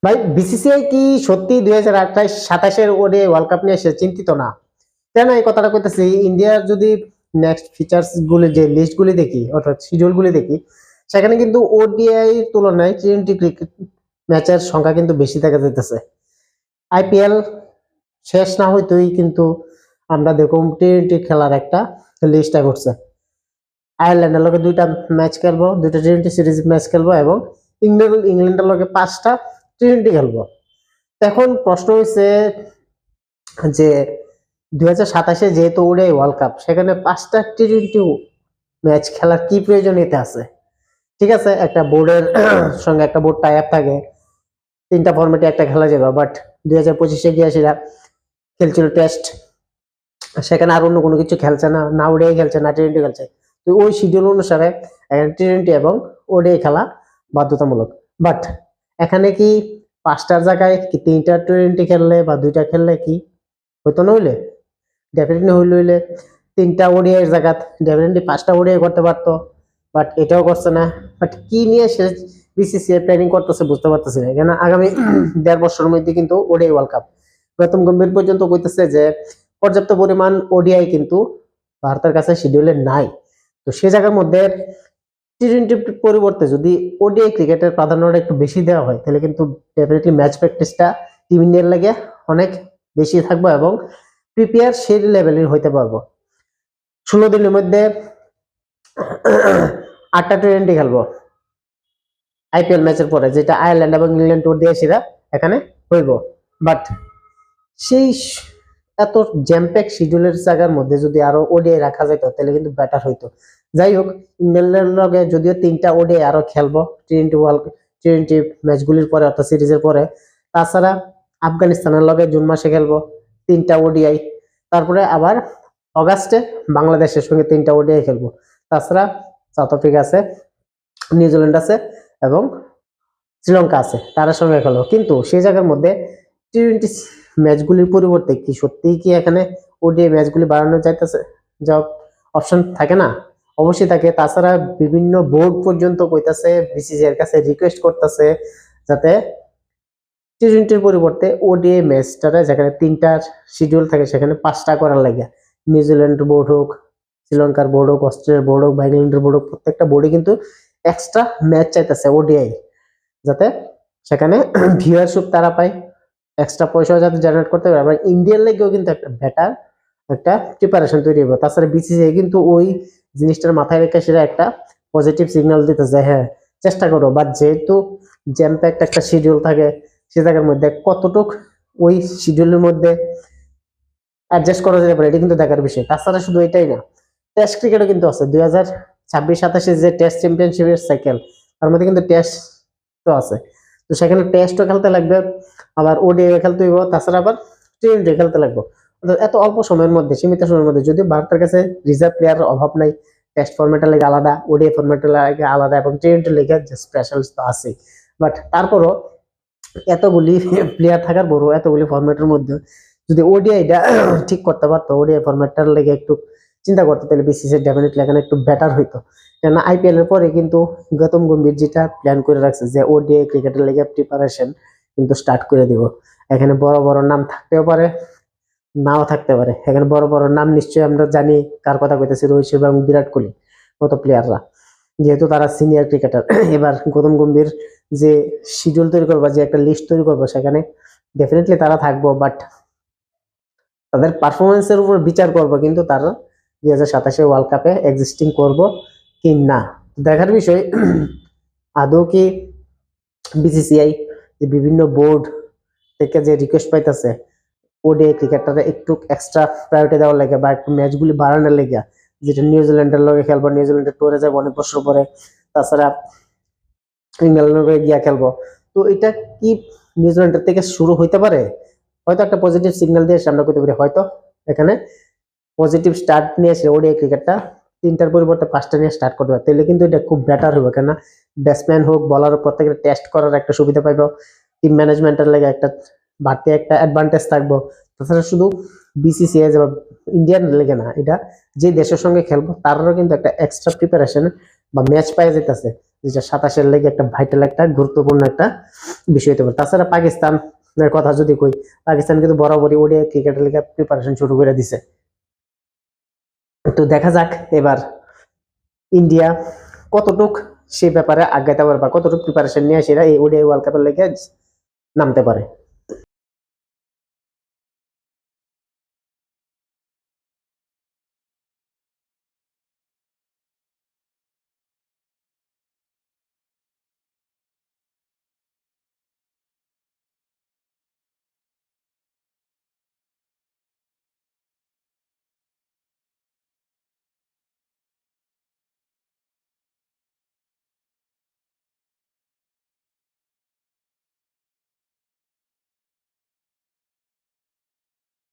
ভাই বিসিসিআই কি সত্যি 2027-এর ওডে ওয়ার্ল্ড কাপ নিয়ে এসে চিন্তিত না? কেন এই কথাটা কইতেছি? ইন্ডিয়ার যদি নেক্সট ফিচার্স গুলি যে লিস্ট গুলি দেখি অর্থাৎ শিডিউল গুলি দেখি, সেখানে কিন্তু ওডিআই তুলনায় টি-টোয়েন্টি ক্রিকেট ম্যাচের সংখ্যা কিন্তু বেশি দেখা যাইতেছে। আইপিএল শেষ না হইতেই কিন্তু আমরা দেখুন টি-টোয়েন্টি খেলার একটা লিস্টটা করছে। আয়ারল্যান্ডের লগে দুইটা ম্যাচ খেলবো, দুইটা টি-টোয়েন্টি সিরিজ ম্যাচ খেলবো এবং ইংল্যান্ডের লগে 5টা টি-টোয়েন্টি খেলবো। এখন প্রশ্ন হচ্ছে যে 2027-এ যেহেতু ওডিআই ওয়ার্ল্ড কাপ, সেখানে 5টা টি-টোয়েন্টি ম্যাচ খেলার কি প্রয়োজনীয়তা আছে? ঠিক আছে, একটা বোর্ডের সঙ্গে একটা বোর্ড টাই আপ থাকে, 3টা ফরম্যাটে একটা খেলা যাবে, বাট 2025-এ গিয়ে সেটা খেলছিল টেস্ট, সেখানে আর অন্য কোনো কিছু খেলছে না, না ওডিআই খেলছে না টি-টোয়েন্টি খেলছে। তো ওই শিডিউল অনুসারে এখানে টি-টোয়েন্টি এবং ওডিআই খেলা বাধ্যতামূলক। বাট এখানে কি 5টার জায়গায় কি 3টা টি-টোয়েন্টি খেললে বা 2টা খেললে কি হইতো না? হইলে ডেফিনেটলি হইলে 3টা ওডিআই এর জায়গা ডেফিনেটলি 5টা ওডিআই করতে পারতো, বাট এটাও করছে না। বাট কি নিয়ে সে বিসিসিআই প্ল্যানিং করতেছে বুঝতে পারতেছি না। এখানে আগামী 1.5 বছরের মধ্যে কিন্তু ODI world cup, Gautam Gambhir পর্যন্ত কইতেছে যে পর্যাপ্ত পরিমাণ ওডিআই কিন্তু ভারতের কাছে শিডিউলে নাই। তো সে জায়গার মধ্যে টি-টোয়েন্টি পরিবর্তে যদি ওডিআই ক্রিকেটের প্রাধান্যটা একটু বেশি দেওয়া হয়, তাহলে কিন্তু ডেফিনেটলি ম্যাচ প্র্যাকটিসটা টিম ইন্ডিয়ার লাগে অনেক বেশি থাকবো এবং প্রিপেয়ার সেই লেভেলের হইতে পারবো। 16 দিনের মধ্যে 8টা টি-টোয়েন্টি খেলবো আইপিএল ম্যাচের পরে, যেটা আয়ারল্যান্ড এবং ইংল্যান্ড ট্যুর দিয়ে সেটা এখানে হইব। বাট সেই এত জ্যামপ্যাক শিডিউলের জায়গার মধ্যে যদি আরো ওডিআই রাখা যেত, তাহলে কিন্তু বেটার হইতো। যাই হোক, ইংল্যান্ডের লগে যদিও 3টা ওডিআই আরো খেলবো টি-টোয়েন্টি ম্যাচগুলির পরে অর্থাৎ সিরিজের পরে। তাছাড়া আফগানিস্তানের লগে জুন মাসে খেলবো 3টা ওডিআই। তারপরে আবার অগাস্টে বাংলাদেশের সঙ্গে 3টা ওডিআই খেলবো। তাছাড়া সাউথ আফ্রিকা আছে, নিউজিল্যান্ড আছে এবং শ্রীলঙ্কা আছে, তার সঙ্গে খেলো। কিন্তু সেই জায়গার মধ্যে টি-টোয়েন্টি ম্যাচগুলির পরিবর্তে কি সত্যিই কি এখানে ওডিআই ম্যাচগুলি বাড়ানো যাইতেছে, যা অপশন থাকে না? অবশ্যই থাকে। তাছাড়া বিভিন্ন বোর্ড পর্যন্ত কইতাছে, বিসিসিআই এর কাছে রিকোয়েস্ট করতেছে যাতে টি-টোয়েন্টির পরিবর্তে ওডিআই ম্যাচটা যেখানে 3টার শিডিউল থাকে সেখানে 5টা করার লাগে। নিউজিল্যান্ড বোর্ড হোক, শ্রীলঙ্কার বোর্ড হোক, অস্ট্রেলিয়ার বোর্ড হোক বা ইংল্যান্ডের বোর্ড হোক, প্রত্যেকটা বোর্ডে কিন্তু এক্সট্রা ম্যাচ চাইতেছে ওডিআই, যাতে সেখানে ভিউয়ারশিপ তারা পায়, এক্সট্রা পয়সাও যাতে জেনারেট করতে পারে। আবার ইন্ডিয়ার লেগেও কিন্তু একটা বেটার একটা প্রিপারেশন তৈরি হবে। তাছাড়া বিসিসিআই কিন্তু ওই জিনিসটার মাথায় রেখে সেটা একটা পজিটিভ সিগন্যাল দিতেছে, হ্যাঁ চেষ্টা করো। বাট যেহেতু জ্যাম প্যাকড একটা শিডিউল থাকে, সে জায়গার মধ্যে কতটুক ওই শিডিউলের মধ্যে অ্যাডজাস্ট করা যেতে পারে, এটা কিন্তু দেখার বিষয়। তাছাড়া শুধু এটাই না, টেস্ট ক্রিকেটও কিন্তু আছে। 2026-27 যে টেস্ট চ্যাম্পিয়নশিপের সাইকেল, তার মধ্যে কিন্তু টেস্ট তো আছে। তো সেখানে টেস্টও খেলতে লাগবে, আবার ওডিআই খেলতে হইব, তাছাড়া আবার টি-টোয়েন্টি খেলতে লাগবে। এত অল্প সময়ের মধ্যে, সীমিত সময়ের মধ্যে, যদি ভারতের কাছে রিজার্ভ প্লেয়ারের অভাব নাই, টেস্ট ফরম্যাটের লেগে আলাদা, ওডিআই ফরম্যাটের লেগে আলাদা এবং টি-টোয়েন্টির লেগে স্পেশালিস্ট তো আছে। বাট তারপরও এতগুলি প্লেয়ার থাকার বড় এতগুলি ফরম্যাটের মধ্যে যদি ওডিআইটা ঠিক করতে পারতো, ওডিআই ফরম্যাটটার লেগে একটু চিন্তা করতে, তাহলে বিসিসিআই ডেফিনেটলি এখানে একটু বেটার হইতো। কেন আইপিএল এর পরে কিন্তু গৌতম গম্ভীর যেটা প্ল্যান করে রাখছে যে ওডিআই ক্রিকেটের লেগে প্রিপারেশন কিন্তু স্টার্ট করে দিব। এখানে বড় বড় নাম থাকতেও পারে, নাও থাকতে পারে। এখানে বড় বড় নাম নিশ্চয়ই আমরা জানি কার কথা কইতেছি, রোহিত শর্মা এবং বিরাট কোহলি মতো প্লেয়াররা, যেহেতু তারা সিনিয়র ক্রিকেটার। এবার গৌতম গম্ভীর যে শিডিউল তৈরি করবো, যে একটা লিস্ট তৈরি করবো, সেখানে ডেফিনেটলি তারা থাকবো। বাট তাদের পারফরমেন্সের উপর বিচার করবো কিন্তু তারা 2027 ওয়ার্ল্ড কাপে এক্সিস্টিং করবো কি না, দেখার বিষয়। আদৌ কি বিসিসিআই যে বিভিন্ন বোর্ড থেকে যে রিকোয়েস্ট পাইতেছে ওডিআই ক্রিকেটারে একটু এক্সট্রা প্রায়োরিটি দেওয়ার লাগে বা একটু ম্যাচগুলি বাড়ানোর লেগে, যেটা নিউজিল্যান্ডের লগে খেলবো, নিউজিল্যান্ডের টুরে যাবো অনেক বছর পরে, তাছাড়া ইংল্যান্ডের গিয়া খেলবো, তো এটা কি নিউজিল্যান্ডের থেকে শুরু হইতে পারে? হয়তো একটা পজিটিভ সিগন্যাল দিয়ে সামনে করতে পারি, হয়তো এখানে পজিটিভ স্টার্ট নিয়ে এসে ওডিআই ক্রিকেটটা 3টার পরিবর্তে 5টা নিয়ে স্টার্ট করতে পারে, তাহলে কিন্তু এটা খুব বেটার হবে। কেন ব্যাটসম্যান হোক বলার প্রত্যেকের টেস্ট করার একটা সুবিধা পাইব, টিম ম্যানেজমেন্টের লাগে একটা বাড়তি একটা অ্যাডভান্টেজ থাকবো। তাছাড়া শুধু বিসিসিআই বা ইন্ডিয়ান লেগে না, এটা যে দেশের সঙ্গে খেলবো তারও কিন্তু একটা এক্সট্রা প্রিপারেশন বা ম্যাচ পাই যেতেছে। 2027-এর লেগে একটা ভাইটাল একটা গুরুত্বপূর্ণ একটা বিষয় হতে পারে। তাছাড়া পাকিস্তানের কথা যদি কই, পাকিস্তান কিন্তু বরাবরই ওডিআই ক্রিকেটের লেগে প্রিপারেশন শুরু করে দিছে। তো দেখা যাক এবার ইন্ডিয়া কতটুক সেই ব্যাপারে আগাইতে পারে বা কতটুকু প্রিপারেশন নিয়ে সেরা এই ওডিআই ওয়ার্ল্ড কাপের লেগে নামতে পারে।